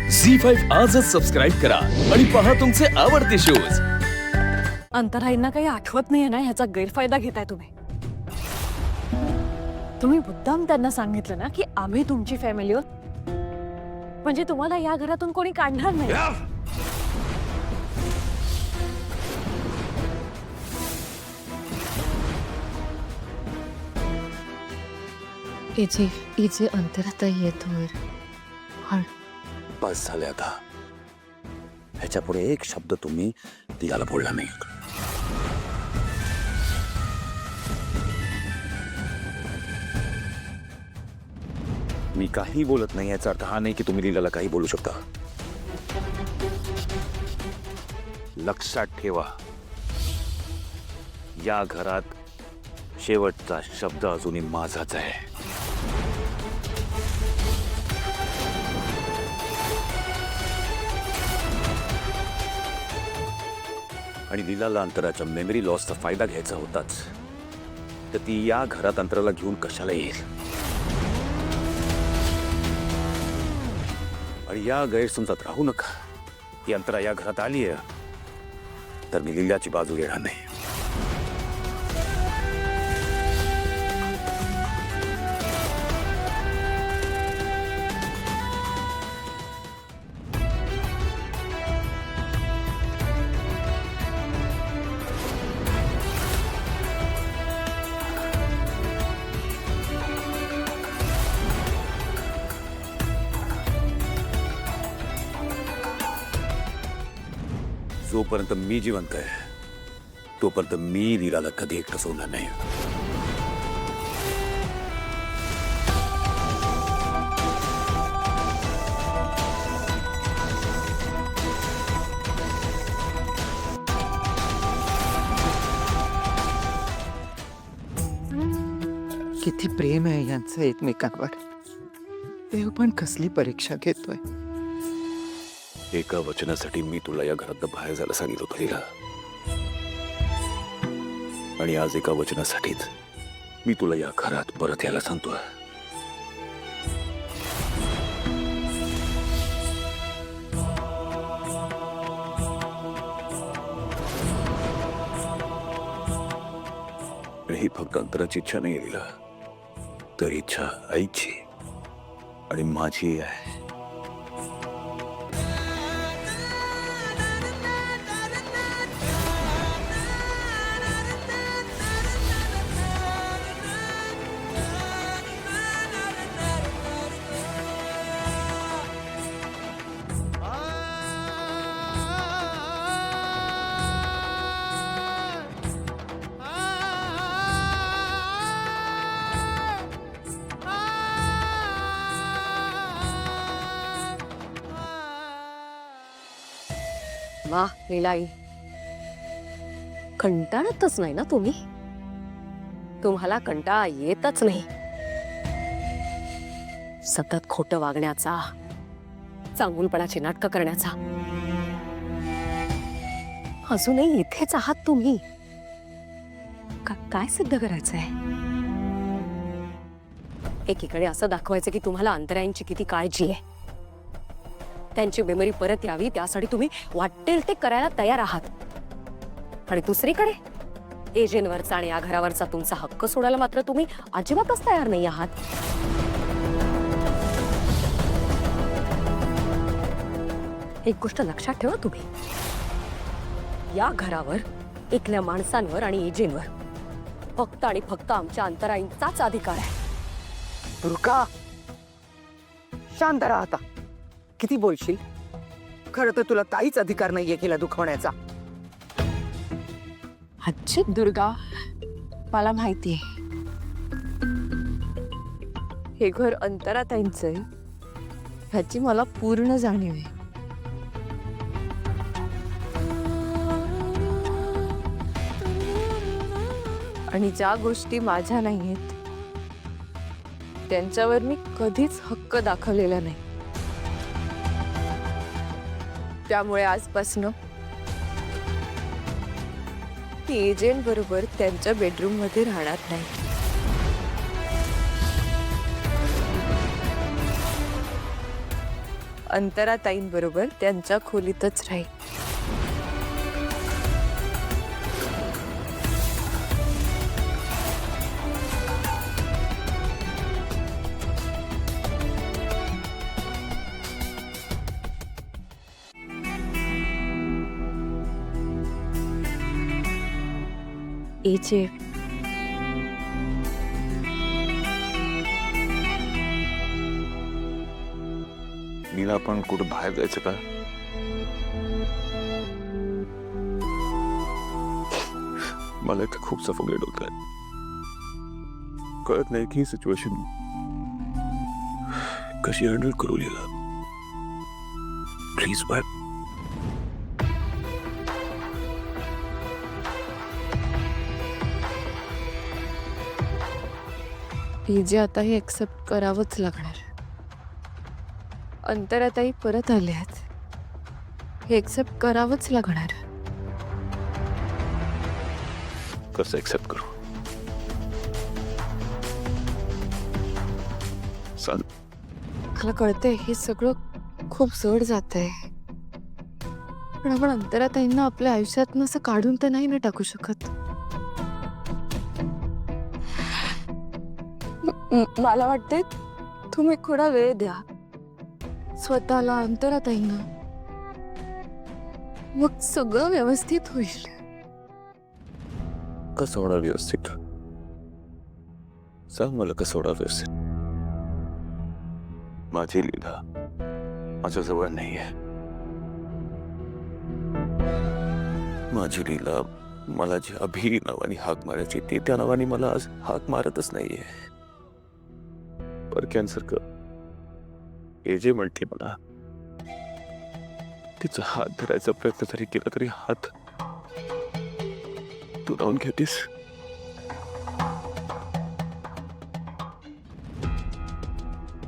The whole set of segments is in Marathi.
झी5 आजच सबस्क्राईब करा आणि पहा तुमचे आवडते शोज। अंतराईंना काही आठवत नाहीये ना, ह्याचा गैरफायदा घेताय तुम्ही। तुम्ही मुद्दाम त्यांना सांगितलं ना की आम्ही तुमची फॅमिली आहोत, म्हणजे तुम्हाला या घरातून कोणी काढणार नाही। इजे अंतराताई येतोय। बस झाले आता। ह्याच्या पुढे एक शब्द तुम्ही तिला बोलला नाही। मी काही बोलत नाही याचा अर्थ हा नाही की तुम्ही लीलाला काही बोलू शकता। लक्षात ठेवा, या घरात शेवटचा शब्द अजूनही माझाच आहे। आणि लीलाला अंतराच्या मेमरी लॉसचा फायदा घ्यायचा होताच, तर ती या घरात अंतराला घेऊन कशाला येईल? आणि या गैरसमजात राहू नका की अंतरा या घरात आली आहे तर मी लीलाची बाजू घेणार नाही। जोपर्यंत मी जिवंत आहे तोपर्यंत मी लीलाला कधी एकटं सोडणार नाही। किती प्रेम आहे यांचं एकमेकांवर। देव पण कसली परीक्षा घेतोय। एका वचनासाठी मी तुला या घरात बाहेर जायला सांगितलं होतं लीला, आणि आज एका वचनासाठीच मी तुला या घरात परत यायला सांगतोय। ही फक्त अंतराची इच्छा नाही लीला, तर इच्छा आईची आणि माझी आहे। वाह लीलाई, कंटाळतच नाही ना तुम्ही? तुम्हाला कंटाळा येतच नाही सतत खोटं वागण्याचा, चांगुलपणाची नाटकं करण्याचा। अजूनही इथेच आहात तुम्ही, काय सिद्ध करायचंय? एकीकडे असं दाखवायचं की तुम्हाला अंतराईंची किती काळजी आहे, त्यांची मेमरी परत यावी त्यासाठी तुम्ही वाटेल ते करायला तयार आहात, आणि दुसरीकडे एजंटवरचा आणि या घरावरचा तुमचा हक्क सोडायला मात्र तुम्ही अजिबातच तयार नाही आहात। एक गोष्ट लक्षात ठेवा तुम्ही, या घरावर, इथल्या माणसांवर आणि एजंटवर फक्त आणि फक्त आमच्या अंतराईंचाच अधिकार आहे। दुर्गा, शांत राहा आता। किती बोलशील? खरं तर तुला काहीच अधिकार नाहीये तिला दुखवण्याचा। आजी दुर्गा, मला माहितीये हे घर अंतराताईंचंय, ह्याची मला पूर्ण जाणीव आहे। आणि ज्या गोष्टी माझ्या नाहीयेत त्यांच्यावर मी कधीच हक्क दाखवलेला नाही। त्यामुळे आजपासून मी एजंट बरोबर त्यांच्या बेडरूम मध्ये राहणार नाही। अंतराताईंबरोबर त्यांच्या खोलीतच राहील. एजे नीला, आपण कुठं बाहेर जायचं का? मला तर खूप सफोकेट होत आहे. कळत नाही की सिच्युएशन कशी हँडल करू. लीला प्लीज बाय. जे आता हे एक्सेप्ट करावंच लागणार. अंतराताई परत आल्यात, हे एक्सेप्ट करावंच लागणार. कसं एक्सेप्ट करू सांग. मला कळतंय हे सगळं खूप जड जात आहे, पण आपण अंतराताईंना आपल्या आयुष्यात असं काढून तर नाही ना टाकू शकत. मला वाटते तुम्ही थोडा वेळ द्या स्वतःला, अंतराताईंना, मग सगळं व्यवस्थित होईल. कसं होणार व्यवस्थित? सांग मला कसं होणार व्यवस्थित. माझी लीला माझ्या जवळ नाहीये. माझी लीला मला जी अभि नावाने हाक मारायची ती त्या नावाने मला आज हाक मारतच नाहीये. परक्यांसारखं एजे म्हणते मला. तिचा हात धरायचा प्रयत्न तरी केला तरी हात तू लावून घेतीस.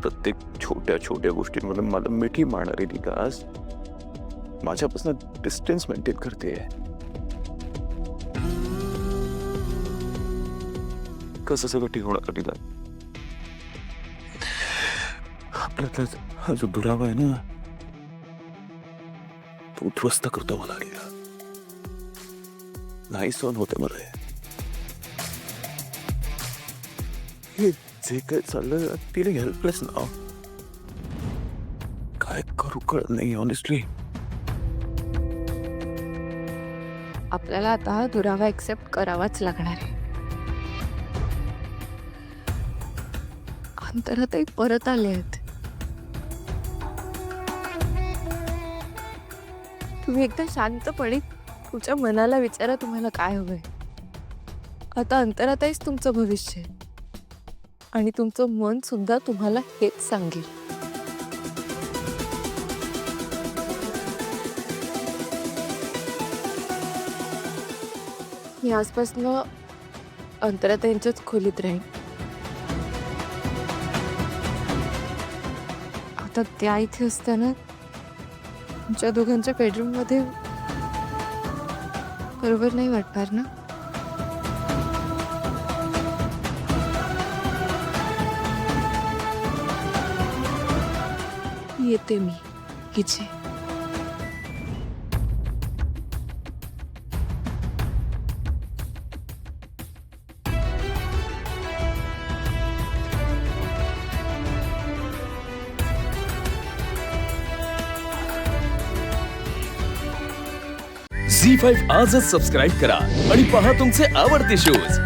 प्रत्येक छोट्या छोट्या गोष्टींमधून मला मिठी मारणारी लीला आज माझ्यापासून डिस्टन्स मेंटेन करते. कसं सगळं ठीक होणार लीला? आपल्यातला हा जो दुरावा आहे ना, तो उद्ध्वस्त करतो मला लीला. नाही सहन होते मला हे जे काय चाललं. तिने हेल्पलेस ना, काय करू कळत नाही ऑनेस्टली. आपल्याला आता हा दुरावा एक्सेप्ट करावाच लागणार आहे. अंतराताई परत आले आहेत. तुम्ही एकदा शांतपणे तुमच्या मनाला विचारा तुम्हाला काय हवंय. आता अंतराताईच तुमचं भविष्य आहे आणि तुमचं मन सुद्धा तुम्हाला हेच सांगेल. मी आजपासून अंतराताईंच्याच खोलीत राहीन. आता त्या इथे असताना तुमच्या दोघांच्या बेडरूम मध्ये बरोबर नाही वाटणार ना? येते मी हिचे. झी5 आजच सबस्क्राईब करा आणि पहा तुमचे आवडते शोज